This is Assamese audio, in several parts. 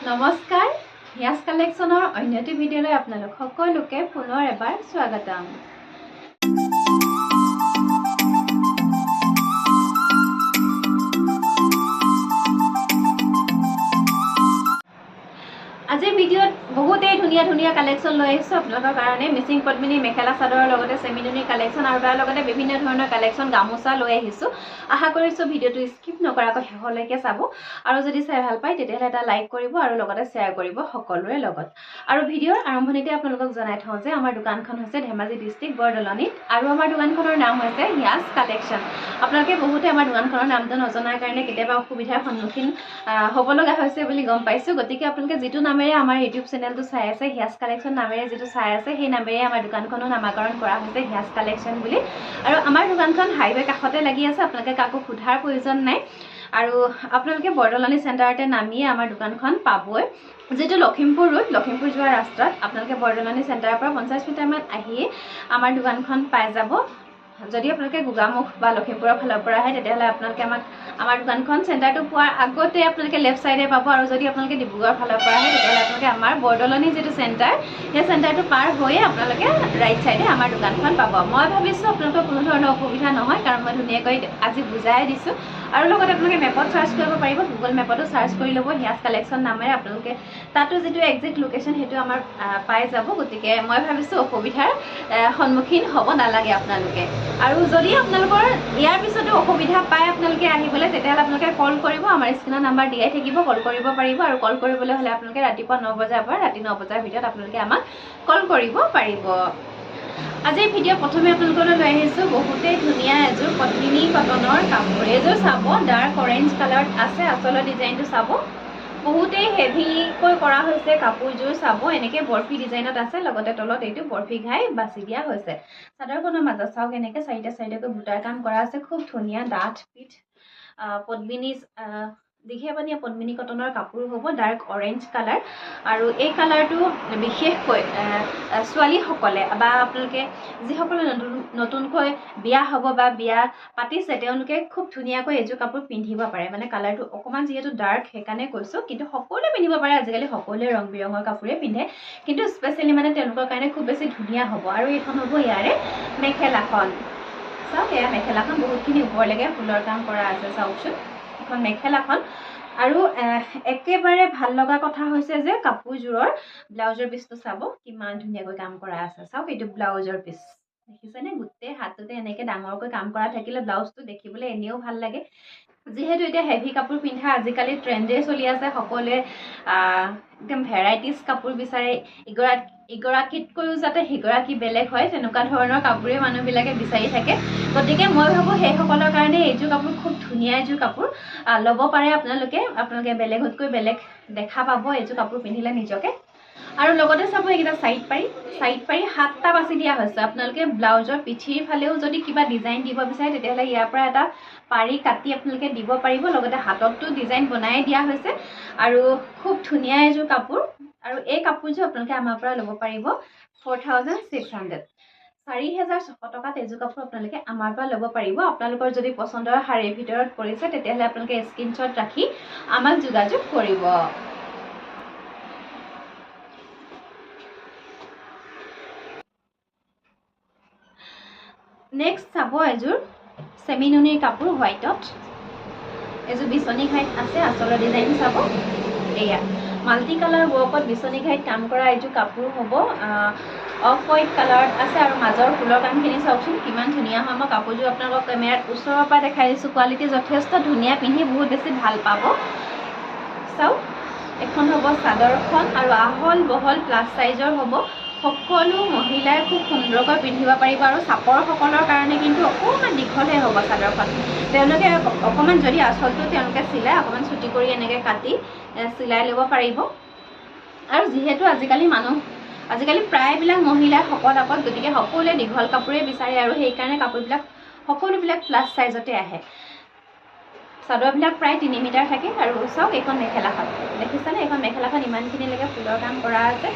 নমস্কাৰ হিয়াজ কালেকশ্যনৰ অন্য এটি ভিডিঅ'লৈ আপোনালোক সকলোকে পুনৰ এবাৰ স্বাগতম। আজিৰ ভিডিঅ'ত বহুতেই ধুনীয়া কালেকশ্যন লৈ আহিছোঁ আপোনালোকৰ কাৰণে। মিচিং পদ্মিনী মেখেলা চাদৰৰ লগতে চেমিনুনি কালেকশ্যন আৰু তাৰ লগতে বিভিন্ন ধৰণৰ কালেকশ্যন গামোচা লৈ আহিছোঁ। আশা কৰিছোঁ ভিডিঅ'টো স্কিপ নকৰাকৈ শেষলৈকে চাব আৰু যদি চাই ভাল পায় তেতিয়াহ'লে এটা লাইক কৰিব আৰু লগতে শ্বেয়াৰ কৰিব সকলোৰে লগত। আৰু ভিডিঅ'ৰ আৰম্ভণিতে আপোনালোকক জনাই থওঁ যে আমাৰ দোকানখন হৈছে ধেমাজি ডিষ্ট্ৰিক্ট বৰদলনিত আৰু আমাৰ দোকানখনৰ নাম হৈছে হিয়াজ কালেকশ্যন। আপোনালোকে বহুতে আমাৰ দোকানখনৰ নামটো নজনাৰ কাৰণে কেতিয়াবা অসুবিধাৰ সন্মুখীন হ'ব লগা হৈছে বুলি গম পাইছোঁ। গতিকে আপোনালোকে যিটো নামেৰে আমাৰ ইউটিউব চেনেলটো চাই আছে, হিয়াজ কালেকশ্যন নামেৰে যিটো চাই আছে, সেই নামেৰে আমাৰ দোকানখনো নামাকৰণ কৰা হৈছে হিয়াজ কালেকশ্যন বুলি। আৰু আমাৰ দোকানখন হাইৱে কাষতে লাগি আছে, আপোনালোকে কাকো সোধাৰ প্ৰয়োজন নাই। আৰু আপোনালোকে বৰদলনি চেণ্টাৰতে নামিয়ে আমাৰ দোকানখন পাবই, যিটো লখিমপুৰ ৰোড, লখিমপুৰ যোৱা ৰাস্তাত আপোনালোকে বৰদলনি চেণ্টাৰৰ পৰা 50 মিটাৰমান আহিয়ে আমাৰ দোকানখন পাই যাব। যদি আপোনালোকে গোগামুখ বা লখিমপুৰৰ ফালৰ পৰা আহে তেতিয়াহ'লে আপোনালোকে আমাৰ দোকানখন চেণ্টাৰটো পোৱাৰ আগতে আপোনালোকে লেফ্ট ছাইডে পাব। আৰু যদি আপোনালোকে ডিব্ৰুগড়ৰ ফালৰ পৰা আহে তেতিয়াহ'লে আপোনালোকে আমাৰ বৰদলনি যিটো চেণ্টাৰ, সেই চেণ্টাৰটো পাৰ হৈয়ে আপোনালোকে ৰাইট ছাইডে আমাৰ দোকানখন পাব। মই ভাবিছোঁ আপোনালোকৰ কোনো ধৰণৰ অসুবিধা নহয়, কাৰণ মই ধুনীয়াকৈ আজি বুজাই দিছোঁ। আৰু লগতে আপোনালোকে মেপত চাৰ্চ কৰিব পাৰিব, গুগল মেপতো চাৰ্চ কৰি ল'ব হিয়াজ কালেকশ্যন নামেৰে। আপোনালোকে তাতো যিটো একজেক্ট লোকেশ্যন সেইটো আমাৰ পাই যাব। গতিকে মই ভাবিছোঁ অসুবিধাৰ সন্মুখীন হ'ব নালাগে আপোনালোকে। আৰু যদি আপোনালোকৰ ইয়াৰ পিছতো অসুবিধা পায় আপোনালোকে আহিবলৈ, তেতিয়াহ'লে আপোনালোকে কল কৰিব। আমাৰ স্ক্ৰীনৰ নাম্বাৰ দিয়াই থাকিব, কল কৰিব পাৰিব। আৰু কল কৰিবলৈ হ'লে আপোনালোকে ৰাতিপুৱা 9 বজাৰ পৰা ৰাতি 9 বজাৰ ভিতৰত আপোনালোকে আমাক কল কৰিব পাৰিব। আজিৰ ভিডিঅ' প্ৰথমে আপোনালোকলৈ লৈ আহিছোঁ বহুতেই ধুনীয়া এযোৰ পদ্মিনী কটনৰ কাপোৰ। এইযোৰ চাব, ডাৰ্ক অৰেঞ্জ কালাৰত আছে। আচলৰ ডিজাইনটো চাব, বহুতেই হেভিকৈ কৰা হৈছে কাপোৰযোৰ। চাব, এনেকৈ বৰফি ডিজাইনত আছে, লগতে তলত এইটো বৰফি ঘাই বাছি দিয়া হৈছে। চাদৰখনৰ মাজত চাওক, এনেকৈ চাৰিটাকৈ বুটাৰ কাম কৰা আছে। খুব ধুনীয়া ডাঠ পিঠ পদ্মিনী দীঘে বানীয়া পদ্মিনী কটনৰ কাপোৰ হ'ব, ডাৰ্ক অৰেঞ্জ কালাৰ। আৰু এই কালাৰটো বিশেষকৈ ছোৱালীসকলে বা আপোনালোকে যিসকলে নতুনকৈ বিয়া হ'ব বা বিয়া পাতিছে তেওঁলোকে খুব ধুনীয়াকৈ এইযোৰ কাপোৰ পিন্ধিব পাৰে। মানে কালাৰটো অকণমান যিহেতু ডাৰ্ক সেইকাৰণে কৈছোঁ, কিন্তু সকলোৱে পিন্ধিব পাৰে। আজিকালি সকলোৱে ৰং বিৰঙৰ কাপোৰে পিন্ধে, কিন্তু স্পেচিয়েলি মানে তেওঁলোকৰ কাৰণে খুব বেছি ধুনীয়া হ'ব। আৰু এইখন হ'ব ইয়াৰে মেখেলাখন। চাওক, এয়া মেখেলাখন বহুতখিনি ওপৰলৈকে ফুলৰ কাম কৰা আছে। চাওকচোন, এখন মেখেলাখন। আৰু একেবাৰে ভাল লগা কথা হৈছে যে কাপোৰযোৰৰ ব্লাউজৰ পিচটো চাব, কিমান ধুনীয়াকৈ কাম কৰা আছে। চাওক, এইটো ব্লাউজৰ পিচ দেখিছেনে? গোটেই হাততে এনেকৈ ডাঙৰকৈ কাম কৰা থাকিলে ব্লাউজটো দেখিবলৈ এনেও ভাল লাগে। যিহেতু এতিয়া হেভি কাপোৰ পিন্ধা আজিকালি ট্ৰেণ্ডে চলি আছে, সকলোৱে একদম ভেৰাইটিজ কাপোৰ বিচাৰে। ইগৰাকীতকৈও যাতে সিগৰাকী বেলেগ হয়, তেনেকুৱা ধৰণৰ কাপোৰে মানুহবিলাকে বিচাৰি থাকে। গতিকে মই ভাবোঁ সেইসকলৰ কাৰণে এইযোৰ কাপোৰ খুব ধুনীয়া এযোৰ কাপোৰ। ল'ব পাৰে আপোনালোকে বেলেগতকৈ বেলেগ দেখা পাব এইযোৰ কাপোৰ পিন্ধিলে নিজকে। আৰু লগতে চাব, এইকেইটা চাইড পাৰি 7টা বাছি দিয়া হৈছে। আপোনালোকে ব্লাউজৰ পিঠিৰ ফালেও যদি কিবা ডিজাইন দিব বিচাৰে তেতিয়াহ'লে ইয়াৰ পৰা এটা পাৰি কাটি আপোনালোকে দিব পাৰিব। লগতে হাততো ডিজাইন বনাই দিয়া হৈছে। আৰু খুব ধুনীয়া এযোৰ কাপোৰ। আৰু এই কাপোৰযোৰ আপোনালোকে আমাৰ পৰা ল'ব পাৰিব 4600, 4600 টকাত এযোৰ কাপোৰ আপোনালোকে আমাৰ পৰা ল'ব পাৰিব। আপোনালোকৰ যদি পচন্দৰ শাৰীৰ ভিতৰত পৰিছে তেতিয়াহ'লে আপোনালোকে স্ক্ৰীনশ্বট ৰাখি আমাক যোগাযোগ কৰিব। নেক্সট চাব, এযোৰ চেমিনুনিৰ কাপোৰ হোৱাইটত। এযোৰ বিচনী ঘাইত আছে। আচলৰ ডিজাইন চাব, এয়া মাল্টি কালাৰ ৱৰ্কত বিচনী ঘাইত কাম কৰা এইযোৰ কাপোৰ হ'ব। অফ হোৱাইট কালাৰত আছে। আৰু মাজৰ ফুলৰ কামখিনি চাওকচোন কিমান ধুনীয়া হয়। মই কাপোৰযোৰ আপোনালোকক কেমেৰাত ওচৰৰ পৰা দেখাই দিছোঁ। কোৱালিটি যথেষ্ট ধুনীয়া, পিন্ধি বহুত বেছি ভাল পাব। চাওক, এখন হ'ব চাদৰখন, আৰু আহল বহল প্লাছ চাইজৰ হ'ব। সকলো মহিলাই খুব সুন্দৰকৈ পিন্ধিব পাৰিব। আৰু চাপৰসকলৰ কাৰণে কিন্তু অকণমান দীঘলহে হ'ব চাদৰখন। তেওঁলোকে অকণমান যদি আঁচলটো তেওঁলোকে চিলাই অকণমান চুটি কৰি এনেকৈ কাটি চিলাই ল'ব পাৰিব। আৰু যিহেতু আজিকালি প্ৰায়বিলাক মহিলাই শকত আপত, গতিকে সকলোৱে দীঘল কাপোৰেই বিচাৰে। আৰু সেইকাৰণে কাপোৰবিলাক সকলোবিলাক প্লাছ চাইজতে আহে। চাদৰবিলাক প্ৰায় 3 মিটাৰ থাকে। আৰু চাওক, এইখন মেখেলাখন দেখিছেনে? এইখন মেখেলাখন ইমানখিনিলৈকে ফুলৰ কাম কৰা আছে।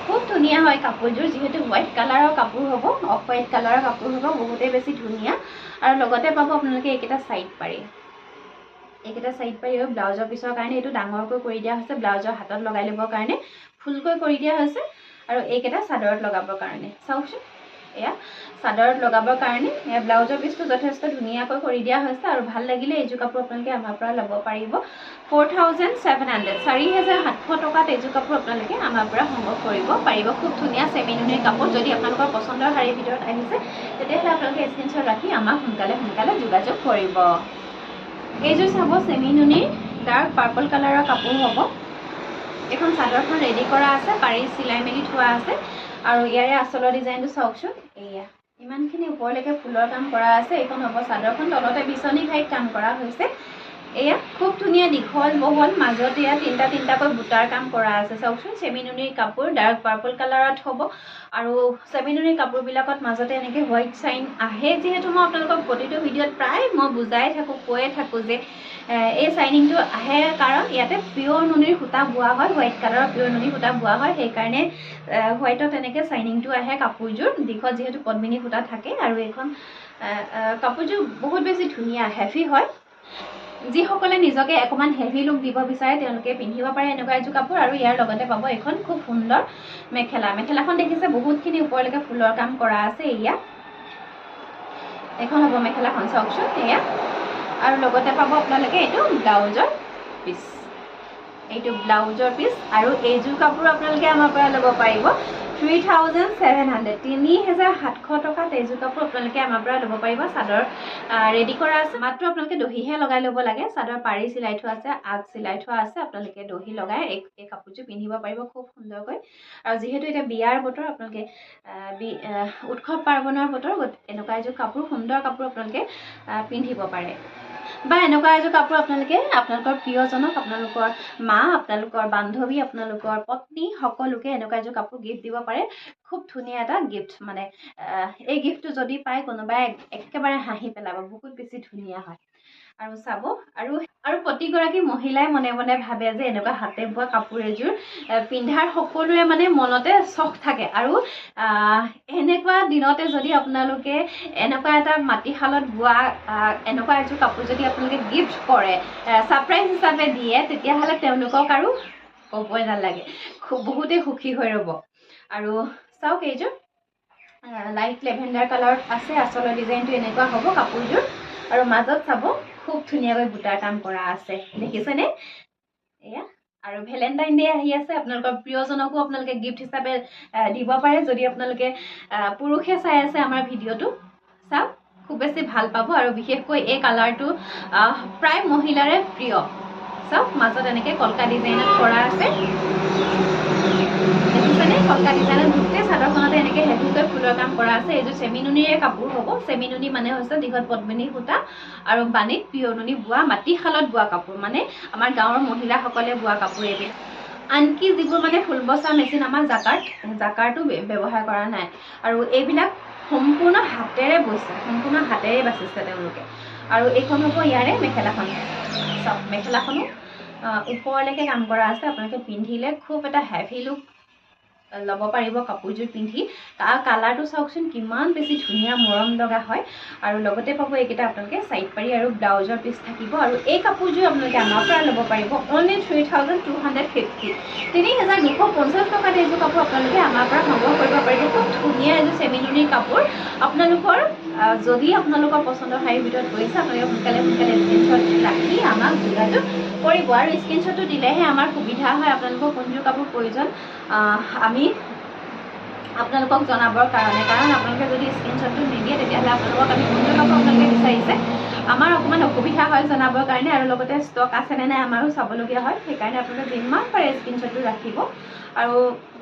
খুব ধুনীয়া হয় কাপোৰযোৰ। যিহেতু হোৱাইট কালাৰৰ কাপোৰ হ'ব, অফ হোৱাইট কালাৰৰ কাপোৰ হ'ব, বহুতেই বেছি ধুনীয়া। আৰু লগতে পাব আপোনালোকে এইকেইটা চাইড পাৰি। এইকেইটা সাইড পাৰি আৰু ব্লাউজৰ পিছৰ কাৰণে এইটো ডাঙৰকৈ কৰি দিয়া হৈছে ব্লাউজৰ হাতত লগাই ল'বৰ কাৰণে ফুলকৈ কৰি দিয়া হৈছে আৰু এইকেইটা চাদৰত লগাবৰ কাৰণে চাওকচোন এয়া চাদৰত লগাবৰ কাৰণে ব্লাউজৰ পিছটো যথেষ্ট ধুনীয়াকৈ কৰি দিয়া হৈছে আৰু ভাল লাগিলে এইযোৰ কাপোৰ আপোনালোকে আমাৰ পৰা ল'ব পাৰিব 4700 4700 টকাত এইযোৰ কাপোৰ আপোনালোকে আমাৰ পৰা সংগ্ৰহ কৰিব পাৰিব খুব ধুনীয়া চেমিনুনিৰ কাপোৰ যদি আপোনালোকৰ পচন্দৰ শাৰীৰ ভিতৰত আহিছে তেতিয়াহ'লে আপোনালোকে স্ক্ৰীনশ্বট ৰাখি আমাক সোনকালে যোগাযোগ কৰিব এইযোৰ চাব চেমিনুনিৰ ডাৰ্ক পাৰ্পল কালাৰৰ কাপোৰ হ'ব এখন চাদৰখন ৰেডি কৰা আছে পাৰি চিলাই মেলি থোৱা আছে আৰু ইয়াৰে আচলৰ ডিজাইনটো চাওকচোন এয়া ইমানখিনি ওপৰলৈকে ফুলৰ কাম কৰা আছে এইখন হ'ব চাদৰখন তলতে বিচনী ঘাইত কাম কৰা হৈছে এয়া খুব ধুনীয়া দীঘল বহল মাজত এয়া তিনিটাকৈ বুটাৰ কাম কৰা আছে চাওকচোন চেমিনুনিৰ কাপোৰ ডাৰ্ক পাৰ্পল কালাৰত হ'ব আৰু চেমিনুনিৰ কাপোৰবিলাকত মাজতে এনেকৈ হোৱাইট চাইন আহে যিহেতু মই আপোনালোকক প্ৰতিটো ভিডিঅ'ত প্ৰায় মই বুজাই থাকোঁ কৈয়ে থাকোঁ যে এই চাইনিংটো আহে কাৰণ ইয়াতে পিয়ৰ নুনিৰ সূতা বোৱা হয় হোৱাইট কালাৰৰ পিয়ৰ নুনিৰ সূতা বোৱা হয় সেইকাৰণে হোৱাইটত এনেকৈ চাইনিংটো আহে কাপোৰযোৰ দিশত যিহেতু পদ্মিনী সূতা থাকে আৰু এইখন কাপোৰযোৰ বহুত বেছি ধুনীয়া হেভি হয় যিসকলে নিজকে অকণমান হেভি লুক দিব বিচাৰে তেওঁলোকে পিন্ধিব পাৰে এনেকুৱা এযোৰ কাপোৰ আৰু ইয়াৰ লগতে পাব এখন খুব সুন্দৰ মেখেলাখন দেখিছে বহুতখিনি ওপৰলৈকে ফুলৰ কাম কৰা আছে এয়া এখন হ'ব মেখেলাখন চাওকচোন এয়া আৰু লগতে পাব আপোনালোকে এইটো ব্লাউজৰ পিচ আৰু এইযোৰ কাপোৰ আপোনালোকে আমাৰ পৰা ল'ব পাৰিব 3700 3700 টকাত এইযোৰ কাপোৰ আপোনালোকে আমাৰ পৰা ল'ব পাৰিব চাদৰ ৰেডি কৰা আছে মাত্ৰ আপোনালোকে দহিহে লগাই ল'ব লাগে চাদৰ পাৰি চিলাই থোৱা আছে আগ চিলাই থোৱা আছে আপোনালোকে দহি লগাই এই কাপোৰযোৰ পিন্ধিব পাৰিব খুব সুন্দৰকৈ আৰু যিহেতু এতিয়া বিয়াৰ বতৰ আপোনালোকে উৎসৱ পাৰ্বণৰ বতৰ এনেকুৱা এযোৰ কাপোৰ সুন্দৰ কাপোৰ আপোনালোকে পিন্ধিব পাৰে বা এনেকুৱা এযোৰ কাপোৰ আপোনালোকে আপোনালোকৰ প্ৰিয়জনক আপোনালোকৰ মা আপোনালোকৰ বান্ধৱী আপোনালোকৰ পত্নী সকলোকে এনেকুৱা এযোৰ কাপোৰ গিফ্ট দিব পাৰে খুব ধুনীয়া এটা গিফ্ট মানে এই গিফ্টটো যদি পায় কোনোবাই একেবাৰে হাঁহি পেলাব বহুত বেছি ধুনীয়া হয় আৰু চাব আৰু প্ৰতিগৰাকী মহিলাই মনে মনে ভাবে যে এনেকুৱা হাতে বোৱা কাপোৰ এযোৰ পিন্ধাৰ সকলোৰে মানে মনতে চখ থাকে আৰু এনেকুৱা দিনতে যদি আপোনালোকে এনেকুৱা এটা মাটিশালত বোৱা এনেকুৱা এযোৰ কাপোৰ যদি আপোনালোকে গিফ্ট কৰে ছাৰপ্ৰাইজ হিচাপে দিয়ে তেতিয়াহ'লে তেওঁলোকক আৰু ক'বই নালাগে বহুতেই সুখী হৈ ৰ'ব আৰু চাওক এইযোৰ লাইট লেভেণ্ডাৰ কালাৰত আছে আচলৰ ডিজাইনটো এনেকুৱা হ'ব কাপোৰযোৰ আৰু মাজত চাব খুব ধুনীয়াকৈ বুটাৰ কাম কৰা আছে দেখিছেনে এয়া আৰু ভেলেণ্টাইন ডে আহি আছে আপোনালোকৰ প্ৰিয়জনকো আপোনালোকে গিফ্ট হিচাপে দিব পাৰে যদি আপোনালোকে পুৰুষে চাই আছে আমাৰ ভিডিঅ'টো চাওক খুব বেছি ভাল পাব আৰু বিশেষকৈ এই কালাৰটো প্ৰায় মহিলাৰে প্ৰিয় চাওক মাজত এনেকৈ কলকা ডিজাইনত কৰা আছে দেখিছেনে কলকা ডিজাইনত গোটেই চাদৰখনতে এনেকৈ হেভিকৈ ফুলৰ কাম কৰা আছে এইযোৰ চেমিনুনিৰে কাপোৰ হ'ব চেমিনুনি মানে হৈছে দীঘল পদ্মিনী সূতা আৰু বাণীত পিয়ৰ নুনি বোৱা মাটিশালত বোৱা কাপোৰ মানে আমাৰ গাঁৱৰ মহিলাসকলে বোৱা কাপোৰ এইবিলাক আনকি যিবোৰ মানে ফুল বচা মেচিন আমাৰ জাকাৰটো ব্যৱহাৰ কৰা নাই আৰু এইবিলাক সম্পূৰ্ণ হাতেৰে বাচিছে তেওঁলোকে আৰু এইখন হ'ব ইয়াৰে মেখেলাখন চাওক মেখেলাখনো ওপৰলৈকে কাম কৰা আছে আপোনালোকে পিন্ধিলে খুব এটা হেভি লুক ল'ব পাৰিব কাপোৰযোৰ পিন্ধি তাৰ কালাৰটো চাওকচোন কিমান বেছি ধুনীয়া মৰম লগা হয় আৰু লগতে পাব এইকেইটা আপোনালোকে চাইড পাৰি আৰু ব্লাউজৰ পিচ থাকিব আৰু এই কাপোৰযোৰ আপোনালোকে আমাৰ পৰা ল'ব পাৰিব অনলি 3250 3250 টকাত এইযোৰ কাপোৰ আপোনালোকে আমাৰ পৰা সংগ্ৰহ কৰিব পাৰিব খুব ধুনীয়া এযোৰ চেমিনুনিৰ কাপোৰ আপোনালোকৰ যদি আপোনালোকৰ পচন্দৰ শাৰীৰ ভিতৰত গৈছে আপোনালোকে সোনকালে স্ক্ৰীনশ্বট ৰাখি আমাক যোগাযোগ কৰিব আৰু স্ক্ৰীনশ্বটটো দিলেহে আমাৰ সুবিধা হয় আপোনালোকৰ কোনযোৰ কাপোৰ প্ৰয়োজন আমি আপোনালোকক জনাবৰ কাৰণে কাৰণ আপোনালোকে যদি স্ক্ৰীনশ্বটটো নিদিয়ে তেতিয়াহ'লে আপোনালোকক আমি কোনযোৰ কাপোৰ আপোনালোকে বিচাৰিছে আমাৰ অকণমান অসুবিধা হয় জনাবৰ কাৰণে আৰু লগতে ষ্টক আছেনে নাই আমাৰো চাবলগীয়া হয় সেইকাৰণে আপোনালোকে যিমান পাৰে স্ক্ৰীনশ্বটটো ৰাখিব আৰু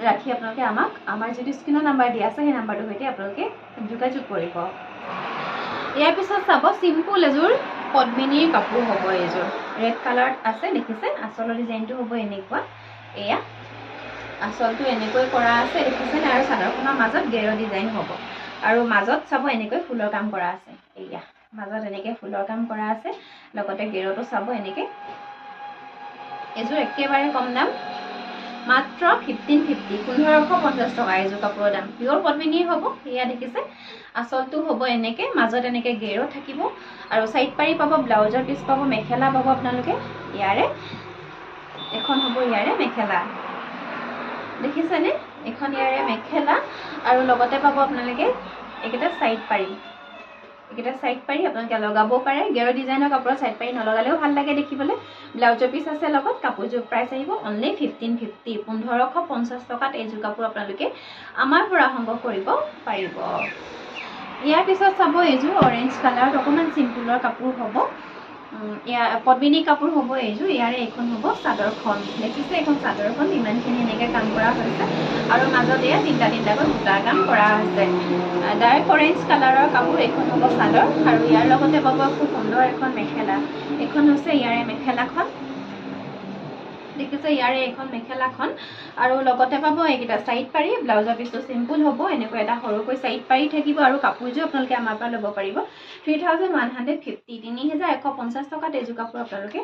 ৰাখি আপোনালোকে আমাক আমাৰ যিটো স্ক্ৰীনৰ নাম্বাৰ দিয়া আছে সেই নাম্বাৰটোৰ সৈতে আপোনালোকে যোগাযোগ কৰিব ইয়াৰ পিছত চাব চিম্পুল এযোৰ পদ্মিনীৰ কাপোৰ হ'ব এইযোৰ ৰেড কালাৰত আছে দেখিছে আচলৰ ডিজাইনটো হ'ব এনেকুৱা এয়া আচলটো এনেকৈ কৰা আছে দেখিছেনে আৰু চাদৰখনৰ মাজত গেৰ ডিজাইন হ'ব আৰু মাজত চাব এনেকৈ ফুলৰ কাম কৰা আছে এয়া মাজত এনেকৈ ফুলৰ কাম কৰা আছে লগতে গেৰটো চাব এনেকৈ এযোৰ একেবাৰে কম দাম মাত্ৰ 1550 1550 টকা এযোৰ কাপোৰৰ দাম পিয়ৰ পদ্মিনীৰ হ'ব এয়া দেখিছে আচলটো হ'ব এনেকে মাজত এনেকে গেৰো থাকিব আৰু সাইড পাৰি পাব ব্লাউজৰ পিছ পাব মেখেলা পাব আপোনালোকে ইয়াৰে এখন হ'ব ইয়াৰে মেখেলা দেখিছেনে এখন ইয়াৰে মেখেলা আৰু লগতে পাব আপোনালোকে একেটা সাইড পাৰি আপোনালোকে লগাব পাৰে গেৰো ডিজাইনৰ কাপোৰৰ সাইড পাৰি নলগালেও ভাল লাগে দেখিবলৈ ব্লাউজৰ পিছ আছে লগত কাপোৰযোৰ প্ৰাইস আহিব অনলি 1550 1550 টকাত এইযোৰ কাপোৰ আপোনালোকে আমাৰ পৰা সংগ্ৰহ কৰিব পাৰিব ইয়াৰ পিছত চাব এইযোৰ অৰেঞ্জ কালাৰ অকমান সিম্পলৰ কাপোৰ হ'ব পদ্মিনী কাপোৰ হ'ব এইযোৰ ইয়াৰে এখন হ'ব চাদৰখন দেখিছে এখন চাদৰখন ইমানখিনি এনেকৈ কাম কৰা হৈছে আৰু মাজত এয়া তিনিটাকৈ বুটাৰ কাম কৰা হৈছে ডাইৰেক্ট অৰেঞ্জ কালাৰৰ কাপোৰ এখন হ'ব চাদৰ আৰু ইয়াৰ লগতে পাব খুব সুন্দৰ এখন মেখেলা এখন হৈছে ইয়াৰে মেখেলাখন দেখিছে ইয়াৰে এখন মেখেলাখন আৰু লগতে পাব এইকেইটা সাইড পাৰি ব্লাউজৰ পিছটো সিম্পল হ'ব এনেকৈ এটা সৰুকৈ সাইড পাৰি থাকিব আৰু কাপোৰযোৰ আপোনালোকে আমাৰ পৰা ল'ব পাৰিব 3150 3150 টকাত এইযোৰ কাপোৰ আপোনালোকে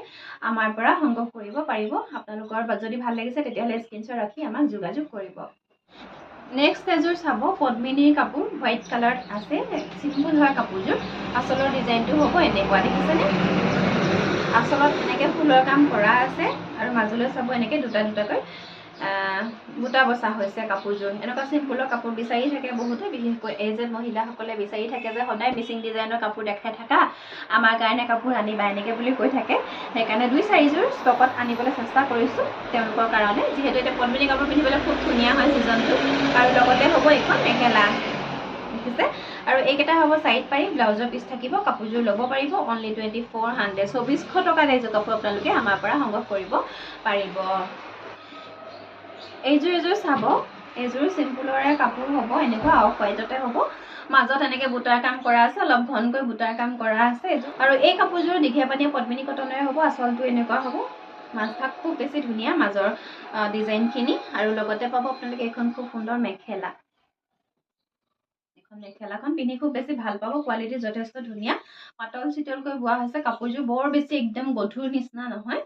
আমাৰ পৰা সংগ্ৰহ কৰিব পাৰিব আপোনালোকৰ যদি ভাল লাগিছে তেতিয়াহ'লে স্ক্ৰীনশ্বট ৰাখি আমাক যোগাযোগ কৰিব নেক্সট এযোৰ চাব পদ্মিনীৰ কাপোৰ হোৱাইট কালাৰত আছে সিম্পল হোৱা কাপোৰযোৰ আচলৰ ডিজাইনটো হ'ব এনেকুৱা দেখিছেনে আচলত এনেকৈ ফুলৰ কাম কৰা আছে আৰু মাজলৈ চাব এনেকৈ দুটাকৈ বুটা বসা হৈছে কাপোৰযোৰ এনেকুৱা সিম্পলৰ কাপোৰ বিচাৰি থাকে বহুতে বিশেষকৈ এজেড মহিলাসকলে বিচাৰি থাকে যে সদায় মিচিং ডিজাইনৰ কাপোৰ দেখাই থাকা আমাৰ কাৰণে কাপোৰ আনিবা এনেকৈ বুলি কৈ থাকে সেইকাৰণে 2-4যোৰ ষ্টকত আনিবলৈ চেষ্টা কৰিছোঁ তেওঁলোকৰ কাৰণে যিহেতু এতিয়া পদ্মিনী কাপোৰ পিন্ধিবলৈ খুব ধুনীয়া হয় ছিজনটো আৰু লগতে হ'ব এখন মেখেলা দেখিছে আৰু এইকেইটা হ'ব সাইড পাৰি ব্লাউজৰ পিছ থাকিব কাপোৰযোৰ ল'ব পাৰিব অনলি 2400 2400 টকাত এইযোৰ কাপোৰ আপোনালোকে আমাৰ পৰা সংগ্ৰহ কৰিব পাৰিব এইযোৰ চাব এইযোৰ সিম্পলৰে কাপোৰ হ'ব এনেকুৱা অফ হোৱাইটতে হ'ব মাজত এনেকৈ বুটাৰ কাম কৰা আছে অলপ ঘনকৈ বুটাৰ কাম কৰা আছে আৰু এই কাপোৰযোৰ দীঘিয়া পানীয়া পদ্মিনী কটনৰে হ'ব আচলটো এনেকুৱা হ'ব মাজভাগ খুব বেছি ধুনীয়া মাজৰ ডিজাইনখিনি আৰু লগতে পাব আপোনালোকে এখন খুব সুন্দৰ মেখেলা মেখেলাখন পিন্ধি খুব বেছি ভাল পাব কোৱালিটি যথেষ্ট ধুনীয়া পাতল চিতলকৈ বোৱা হৈছে কাপোৰযোৰ বৰ বেছি একদম গধুৰ নিচিনা নহয়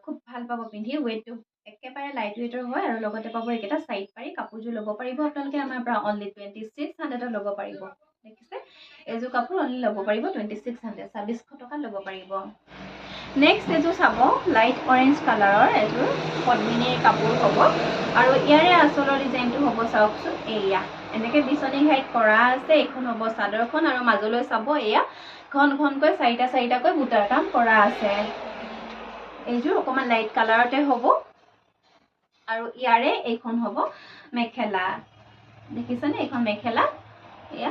খুব ভাল পাব পিন্ধি ৱেটটো একেবাৰে লাইট ৱেটৰ হয় আৰু লগতে পাব এইকেইটা সাইড পাৰি কাপোৰযোৰ ল'ব পাৰিব আপোনালোকে আমাৰ পৰা অনলি 2600 ল'ব পাৰিব দেখিছে এইযোৰ কাপোৰ অনলি ল'ব পাৰিব 2600 2600 টকাত ল'ব পাৰিব নেক্সট এযোৰ চাব লাইট অৰেঞ্জ কালাৰৰ এযোৰ পদ্মিনীৰ কাপোৰ হ'ব আৰু ইয়াৰে আচলৰ ডিজাইনটো হ'ব চাওকচোন এয়া এনেকৈ বিচনী ঘাইত কৰা আছে এখন হ'ব চাদৰখন আৰু মাজলৈ চাব এয়া ঘনকৈ চাৰিটাকৈ বুটাৰ কাম কৰা আছে এইযোৰ অকমান লাইট কালাৰতে হ'ব আৰু ইয়াৰে এইখন হ'ব মেখেলা দেখিছেনে এইখন মেখেলা এয়া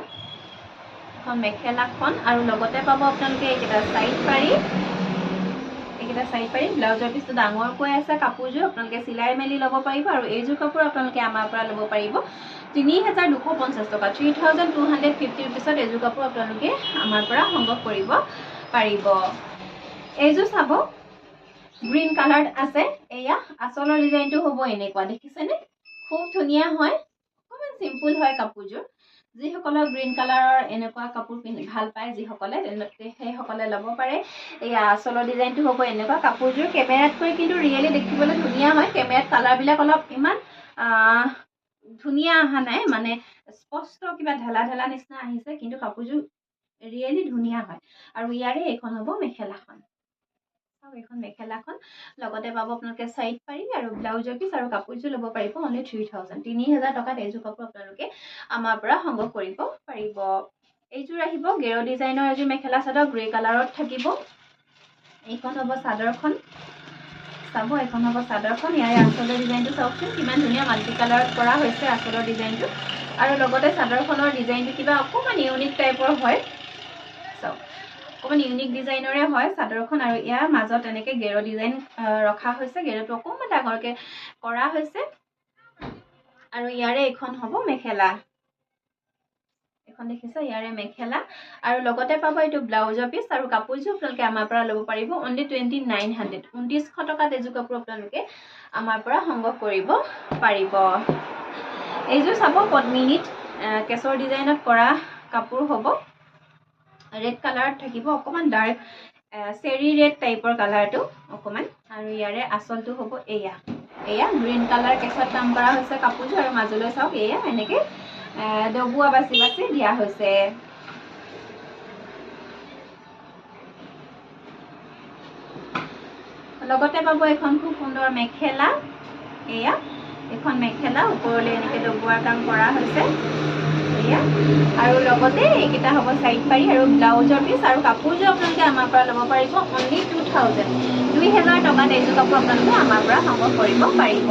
এখন মেখেলাখন আৰু লগতে পাব আপোনালোকে এইকেইটা সাইড পাৰি ব্লাউজৰ পিছটো ডাঙৰকৈ আছে কাপোৰযোৰ আপোনালোকে চিলাই মেলি ল'ব পাৰিব আৰু এইযোৰ কাপোৰ আপোনালোকে আমাৰ পৰা ল'ব পাৰিব 3250 টকা 3250 ৰুপিছত এইযোৰ কাপোৰ আপোনালোকে আমাৰ পৰা সংগ্ৰহ কৰিব পাৰিব এইযোৰ চাব গ্ৰীণ কালাৰ আছে এয়া আচলৰ ডিজাইনটো হ'ব এনেকুৱা দেখিছেনে খুব ধুনীয়া হয় অকমান সিম্পল হয় কাপোৰযোৰ যিসকলে গ্ৰীণ কালাৰৰ এনেকুৱা কাপোৰ পিন্ধি ভাল পায় যিসকলে সেইসকলে ল'ব পাৰে এয়া আচলৰ ডিজাইনটো হ'ব এনেকুৱা কাপোৰযোৰ কেমেৰাতকৈ কিন্তু ৰিয়েলি দেখিবলৈ ধুনীয়া হয় কেমেৰাত কালাৰবিলাক অলপ ইমান ধুনীয়া অহা নাই মানে স্পষ্ট কিবা ঢেলা নিচিনা আহিছে কিন্তু কাপোৰযোৰ ৰিয়েলি ধুনীয়া হয় আৰু ইয়াৰে এইখন হ'ব মেখেলাখন এইখন মেখেলাখন লগতে পাব আপোনালোকে সাইড পাৰি আৰু ব্লাউজৰ পিছ আৰু কাপোৰযোৰ ল'ব পাৰিব অনলি 3000 টকাত এইযোৰ কাপোৰ আপোনালোকে আমাৰ পৰা সংগ্ৰহ কৰিব পাৰিব এইযোৰ আহিব গেৰো ডিজাইনৰ এযোৰ মেখেলা চাদৰ গ্ৰে কালাৰত থাকিব এইখন হ'ব চাদৰখন চাব এখন হ'ব চাদৰখন ইয়াৰে আচলৰ ডিজাইনটো চাওকচোন কিমান ধুনীয়া মাল্টি কালাৰত কৰা হৈছে আচলৰ ডিজাইনটো আৰু লগতে চাদৰখনৰ ডিজাইনটো কিবা অকণমান ইউনিক টাইপৰ হয় চাওক অকণমান ইউনিক ডিজাইনৰে হয় চাদৰখন আৰু ইয়াৰ মাজত এনেকৈ গেৰো ডিজাইন ৰখা হৈছে গেৰোটো অকণমান ডাঙৰকৈ কৰা হৈছে আৰু ইয়াৰে এখন হ'ব মেখেলা এখন দেখিছে ইয়াৰে মেখেলা আৰু লগতে পাব এইটো ব্লাউজৰ পিছ আৰু কাপোৰযোৰ আপোনালোকে আমাৰ পৰা ল'ব পাৰিব অনলি 2900 2900 টকাত এইযোৰ কাপোৰ আপোনালোকে আমাৰ পৰা সংগ্ৰহ কৰিব পাৰিব এইযোৰ চাব পদ্মিনীত কেশৰ ডিজাইনত কৰা কাপোৰ হ'ব ৰেড কালাৰত থাকিব অকমান ডাৰ্ক চেৰি ৰেড টাইপৰ কালাৰটো অকমান আৰু ইয়াৰে আচলটো হ'ব এয়া এয়া গ্ৰীণ কালাৰ কেছত কাম কৰা হৈছে কাপোৰযোৰ আৰু মাজলৈ চাওক এয়া এনেকে ডবুৱা বাছি বাছি দিয়া হৈছে লগতে পাব এখন খুব সুন্দৰ মেখেলা এয়া এখন মেখেলা ওপৰলৈ এনেকে ডবুৱাৰ কাম কৰা হৈছে এয়া আৰু লগতে এইকেইটা হ'ব সাইড পাৰি আৰু ব্লাউজৰ পিস আৰু কাপোৰযোৰ আপোনালোকে আমাৰ পৰা ল'ব পাৰিব অনলি 2000 টকাত এইযোৰ কাপোৰ আপোনালোকে আমাৰ পৰা সংগ্ৰহ কৰিব পাৰিব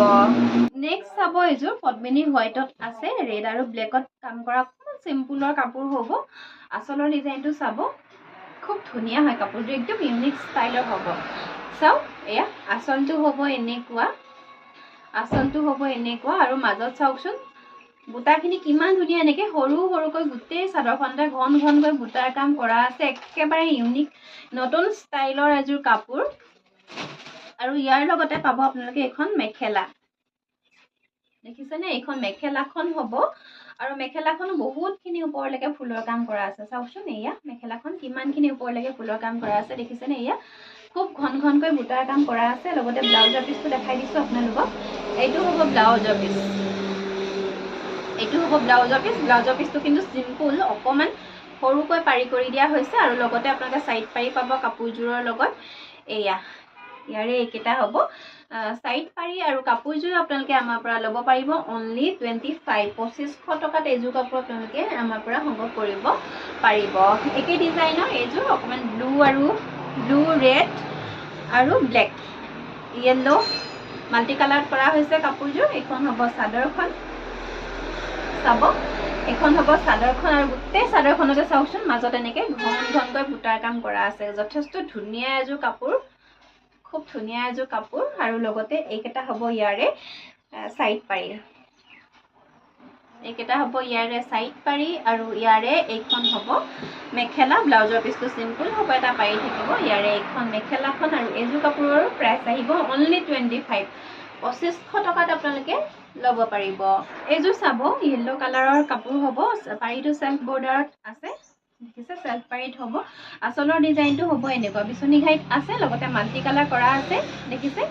নেক্সট চাব এইযোৰ পদ্মিনী হোৱাইটত আছে ৰেড আৰু ব্লেকত কাম কৰা সিম্পলৰ কাপোৰ হ'ব আচলৰ ডিজাইনটো চাব খুব ধুনীয়া হয় কাপোৰটো একদম ইউনিক ষ্টাইলৰ হ'ব চাওক এয়া আচলটো হ'ব এনেকুৱা আৰু মাজত চাওকচোন বুটাখিনি কিমান ধুনীয়া এনেকে সৰু সৰুকৈ গোটেই চাদৰখনতে ঘন ঘনকৈ বুটাৰ কাম কৰা আছে একেবাৰে ইউনিক নতুন ষ্টাইলৰ এযোৰ কাপোৰ আৰু ইয়াৰ লগতে পাব আপোনালোকে এখন মেখেলা দেখিছেনে এইখন মেখেলাখন হ'ব আৰু মেখেলাখন বহুতখিনি ওপৰলৈকে ফুলৰ কাম কৰা আছে চাওকচোন এয়া মেখেলাখন কিমানখিনি ওপৰলৈকে ফুলৰ কাম কৰা আছে দেখিছেনে এয়া খুব ঘন ঘনকৈ বুটাৰ কাম কৰা আছে লগতে ব্লাউজৰ পিছটো দেখাই দিছোঁ আপোনালোকক এইটো হ'ব ব্লাউজৰ পিছ ব্লাউজৰ পিছটো কিন্তু সিম্পল অকমান সৰুকৈ পাৰি কৰি দিয়া হৈছে আৰু লগতে আপোনালোকে সাইড পাৰি পাব কাপোৰযোৰৰ লগত এয়া ইয়াৰে এইকেইটা হ'ব সাইড পাৰি আৰু কাপোৰযোৰ আপোনালোকে আমাৰ পৰা ল'ব পাৰিব অনলি 2500 টকাত এইযোৰ কাপোৰ আপোনালোকে আমাৰ পৰা সংগ্ৰহ কৰিব পাৰিব একে ডিজাইনৰ এইযোৰ অকমান ব্লু ৰেড আৰু ব্লেক য়েল্লো মাল্টি কালাৰত কৰা হৈছে কাপোৰযোৰ এখন হ'ব চাদৰখন চাব এখন হ'ব চাদৰখন আৰু গোটেই চাদৰখনতে চাওকচোন মাজত এনেকে ঘন ঘনকৈ বুটাৰ কাম কৰা আছে যথেষ্ট ধুনীয়া এযোৰ কাপোৰ খুব ধুনীয়া এযোৰ কাপোৰ আৰু লগতে এইকেইটা হ'ব ইয়াৰে সাইড পাৰি আৰু ইয়াৰে এইখন হ'ব মেখেলা ব্লাউজৰ পিছটো সিম্পল হ'ব এটা পাৰি থাকিব ইয়াৰে এইখন মেখেলাখন আৰু এইযোৰ কাপোৰৰ প্ৰাইচ আহিব অনলি 2500 টকাত আপোনালোকে ল'ব পাৰিব এইযোৰ চাব য়েল্লো কালাৰৰ কাপোৰ হ'ব পাৰিটো সেল্ফ বৰ্ডাৰত আছে দেখিছে সেল্ফ পাৰিত হ'ব আচলৰ ডিজাইনটো হ'ব এনেকুৱা বিচনী ঘাইত আছে লগতে মাল্টি কালাৰ কৰা আছে দেখিছে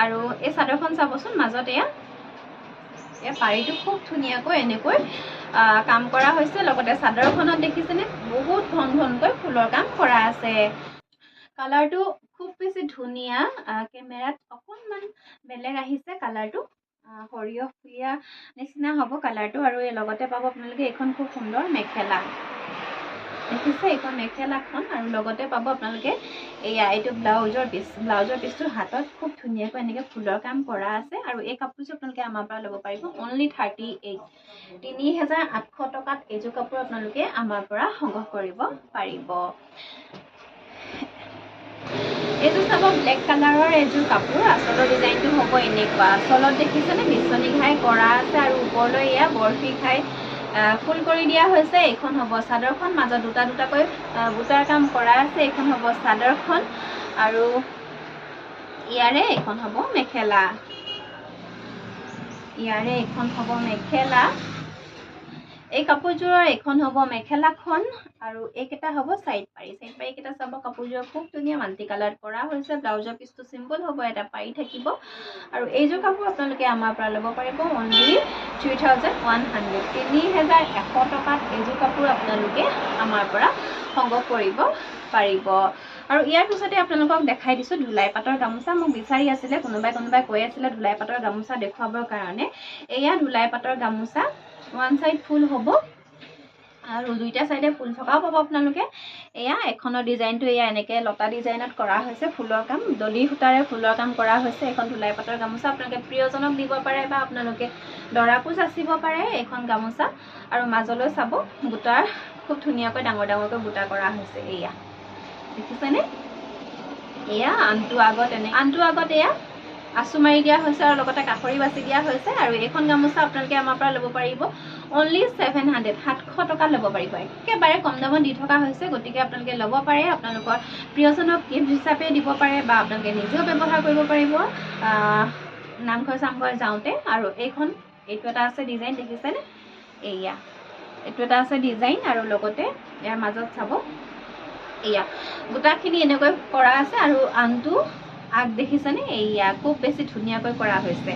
আৰু এই চাদৰখন চাবচোন মাজত এয়া পাৰিটো খুব ধুনীয়াকৈ এনেকৈ কাম কৰা হৈছে লগতে চাদৰখনত দেখিছেনে বহুত ঘন ঘনকৈ ফুলৰ কাম কৰা আছে কালাৰটো খুব বেছি ধুনীয়া কেমেৰাত অকণমান বেলেগ আহিছে কালাৰটো সৰিয়হ ফুলীয়া নিচিনা হ'ব কালাৰটো আৰু এই লগতে পাব আপোনালোকে এইখন খুব সুন্দৰ মেখেলা দেখিছে এইখন মেখেলাখন আৰু লগতে পাব আপোনালোকে এয়া এইটো ব্লাউজৰ পিছটোৰ হাতত খুব ধুনীয়াকৈ এনেকৈ ফুলৰ কাম কৰা আছে আৰু এই কাপোৰযোৰ আপোনালোকে আমাৰ পৰা ল'ব পাৰিব অনলি 3800 টকাত এইযোৰ কাপোৰ আপোনালোকে আমাৰ পৰা সংগ্ৰহ কৰিব পাৰিব এইযোৰ চাব ব্লেক কালাৰৰ এইযোৰ কাপোৰ আচলৰ ডিজাইনটো হ'ব এনেকুৱা আচলত দেখিছেনে বিচনী ঘাই কৰা আছে আৰু ওপৰলৈ এয়া বৰফি ঘাই ফুল কৰি দিয়া হৈছে এইখন হ'ব চাদৰখন মাজত দুটাকৈ বুটাৰ কাম কৰা আছে এইখন হ'ব চাদৰখন আৰু ইয়াৰে এইখন হ'ব মেখেলা এই কাপোৰযোৰৰ এইখন হ'ব মেখেলাখন আৰু এইকেইটা হ'ব সাইড পাৰি কেইটা চাব কাপোৰযোৰ খুব ধুনীয়া মাল্টি কালাৰত কৰা হৈছে ব্লাউজৰ পিছটো সিম্পল হ'ব এটা পাৰি থাকিব আৰু এইযোৰ কাপোৰ আপোনালোকে আমাৰ পৰা ল'ব পাৰিব অনলি 3100 টকাত এইযোৰ কাপোৰ আপোনালোকে আমাৰ পৰা সংগ্ৰহ কৰিব পাৰিব আৰু ইয়াৰ পিছতে আপোনালোকক দেখাই দিছোঁ ধুলাই পাটৰ গামোচা মোক বিচাৰি আছিলে কোনোবাই কৈ আছিলে ধুলাই পাটৰ গামোচা দেখুৱাবৰ কাৰণে এয়া ধুলাই পাটৰ গামোচা ওৱান সাইড ফুল হ'ব আৰু দুইটা সাইডে ফুল থকাও পাব আপোনালোকে এয়া এখনৰ ডিজাইনটো এয়া এনেকে লতা ডিজাইনত কৰা হৈছে ফুলৰ কাম দলি সূতাৰে ফুলৰ কাম কৰা হৈছে এখন ধুলাই পাটৰ গামোচা আপোনালোকে প্ৰিয়জনক দিব পাৰে বা আপোনালোকে দৰাকো যাচিব পাৰে এইখন গামোচা আৰু মাজলৈ চাব বুটাৰ খুব ধুনীয়াকৈ ডাঙৰকৈ বুটা কৰা হৈছে এয়া দেখিছেনে এয়া আনটো আগত এয়া আঁচু মাৰি দিয়া হৈছে আৰু লগতে কাষৰি বাছি দিয়া হৈছে আৰু এইখন গামোচা আপোনালোকে আমাৰ পৰা ল'ব পাৰিব অনলি 700 টকা ল'ব পাৰিব একেবাৰে কম দামত দি থকা হৈছে গতিকে আপোনালোকে ল'ব পাৰে আপোনালোকৰ প্ৰিয়জনক গিফ্ট হিচাপে দিব পাৰে বা আপোনালোকে নিজেও ব্যৱহাৰ কৰিব পাৰিব নামঘৰ চামঘৰ যাওঁতে আৰু এইটো এটা আছে ডিজাইন দেখিছেনে এয়া এইটো এটা আছে ডিজাইন আৰু লগতে ইয়াৰ মাজত চাব এয়া বুটাখিনি এনেকৈ কৰা আছে আৰু আগ দেখিছেনে এইয়া খুব বেছি ধুনীয়াকৈ কৰা হৈছে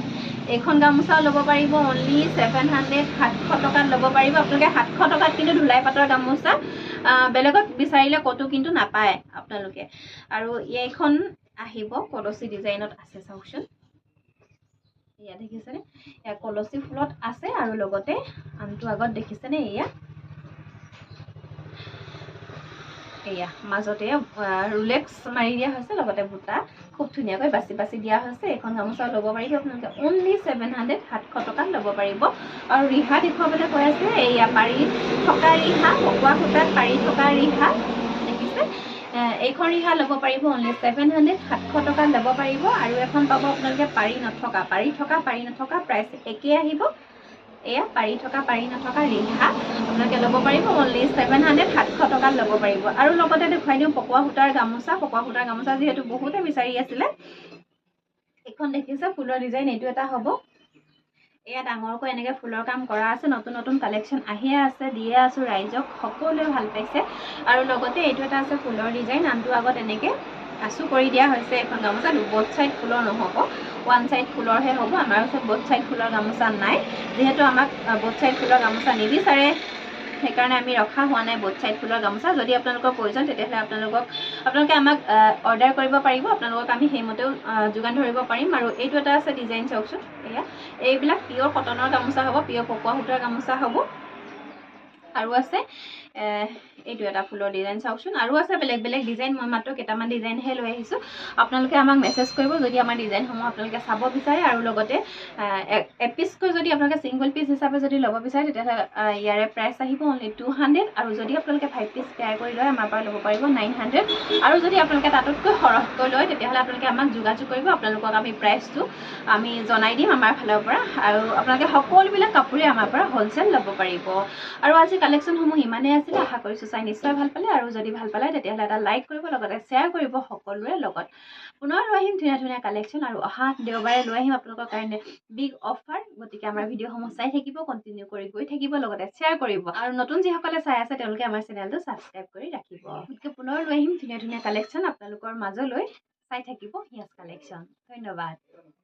এইখন গামোচাও ল'ব পাৰিব অনলি 700 টকাত ল'ব পাৰিব আপোনালোকে 700 টকাত কিন্তু ধুলাই পাটৰ গামোচা বেলেগত বিচাৰিলে ক'তো কিন্তু নাপায় আপোনালোকে আৰু এইখন আহিব কলচি ডিজাইনত আছে চাওকচোন এয়া দেখিছেনে এয়া কলচি ফুলত আছে আৰু লগতে আনটো আগত দেখিছেনে এয়া মাজতে ৰুলেক্স মাৰি দিয়া হৈছে লগতে বুটা খুব ধুনীয়াকৈ বাছি বাছি দিয়া হৈছে এইখন গামোচা ল'ব পাৰিব আপোনালোকে অনলি 700 টকাত ল'ব পাৰিব আৰু ৰিহা দেখুৱাবলৈ কৈ আছে এয়া পাৰি থকা ৰিহা পকোৱা সূতাত পাৰি থকা ৰিহা দেখিছে এইখন ৰিহা ল'ব পাৰিব অনলি 700 টকাত ল'ব পাৰিব আৰু এখন পাব আপোনালোকে পাৰি নথকা প্ৰাইচ একেই আহিব এয়া পাৰি নথকা ৰিহা আপোনালোকে ল'ব পাৰিব অনলি 700 টকাত ল'ব পাৰিব আৰু লগতে দেখুৱাই দিওঁ পকোৱা সূতাৰ গামোচা যিহেতু বহুতে বিচাৰি আছিলে এইখন দেখিছে ফুলৰ ডিজাইন এইটো এটা হ'ব এয়া ডাঙৰকৈ এনেকৈ ফুলৰ কাম কৰা আছে নতুন কালেকশ্যন আহিয়ে আছে দিয়ে আছোঁ ৰাইজক সকলোৱে ভাল পাইছে আৰু লগতে এইটো এটা আছে ফুলৰ ডিজাইন আনটো আগত এনেকৈ আঁচু কৰি দিয়া হৈছে এখন গামোচা বোথ চাইড ফুলৰ নহ'ব ওৱান চাইড ফুলৰহে হ'ব আমাৰ ওচৰত বোথ চাইড ফুলৰ গামোচা নাই যিহেতু আমাক বোথ চাইড ফুলৰ গামোচা নিবিচাৰে সেইকাৰণে আমি ৰখা হোৱা নাই বোথ চাইড ফুলৰ গামোচা যদি আপোনালোকৰ প্ৰয়োজন তেতিয়াহ'লে আপোনালোকে আমাক অৰ্ডাৰ কৰিব পাৰিব আপোনালোকক আমি সেইমতেও যোগান ধৰিব পাৰিম আৰু এইটো এটা আছে ডিজাইন চাওকচোন এয়া এইবিলাক পিয়ৰ কটনৰ গামোচা হ'ব পিয়ৰ পকোৱা সূতাৰ গামোচা হ'ব আৰু আছে এইটো এটা ফুলৰ ডিজাইন চাওকচোন আৰু আছে বেলেগ ডিজাইন মই মাত্ৰ কেইটামান ডিজাইনহে লৈ আহিছোঁ আপোনালোকে আমাক মেছেজ কৰিব যদি আমাৰ ডিজাইনসমূহ আপোনালোকে চাব বিচাৰে আৰু লগতে এপিচকৈ যদি আপোনালোকে ছিংগল পিচ হিচাপে যদি ল'ব বিচাৰে তেতিয়াহ'লে ইয়াৰে প্ৰাইচ আহিব অনলি 200 আৰু যদি আপোনালোকে 5 পিচ পেয়াৰ কৰি লয় আমাৰ পৰা ল'ব পাৰিব 900 আৰু যদি আপোনালোকে তাতকৈ সৰহকৈ লয় তেতিয়াহ'লে আপোনালোকে আমাক যোগাযোগ কৰিব আপোনালোকক আমি প্ৰাইচটো আমি জনাই দিম আমাৰ ফালৰ পৰা আৰু আপোনালোকে সকলোবিলাক কাপোৰে আমাৰ পৰা হ'লচেল ল'ব পাৰিব আৰু আজি কালেকশ্যনসমূহ ইমানেই আছিলে আশা কৰিছোঁ চাই নিশ্চয় ভাল পালে আৰু যদি ভাল পালে তেতিয়াহ'লে এটা লাইক কৰিব লগতে শ্বেয়াৰ কৰিব সকলোৰে লগত পুনৰ লৈ আহিম ধুনীয়া কালেকশ্যন আৰু অহা দেওবাৰে লৈ আহিম আপোনালোকৰ কাৰণে বিগ অফাৰ গতিকে আমাৰ ভিডিঅ'সমূহ চাই থাকিব কণ্টিনিউ কৰি গৈ থাকিব লগতে শ্বেয়াৰ কৰিব আৰু নতুন যিসকলে চাই আছে তেওঁলোকে আমাৰ চেনেলটো ছাবস্ক্ৰাইব কৰি ৰাখিব গতিকে পুনৰ লৈ আহিম ধুনীয়া কালেকশ্যন আপোনালোকৰ মাজলৈ চাই থাকিব হিয়াজ কালেকশ্যন ধন্যবাদ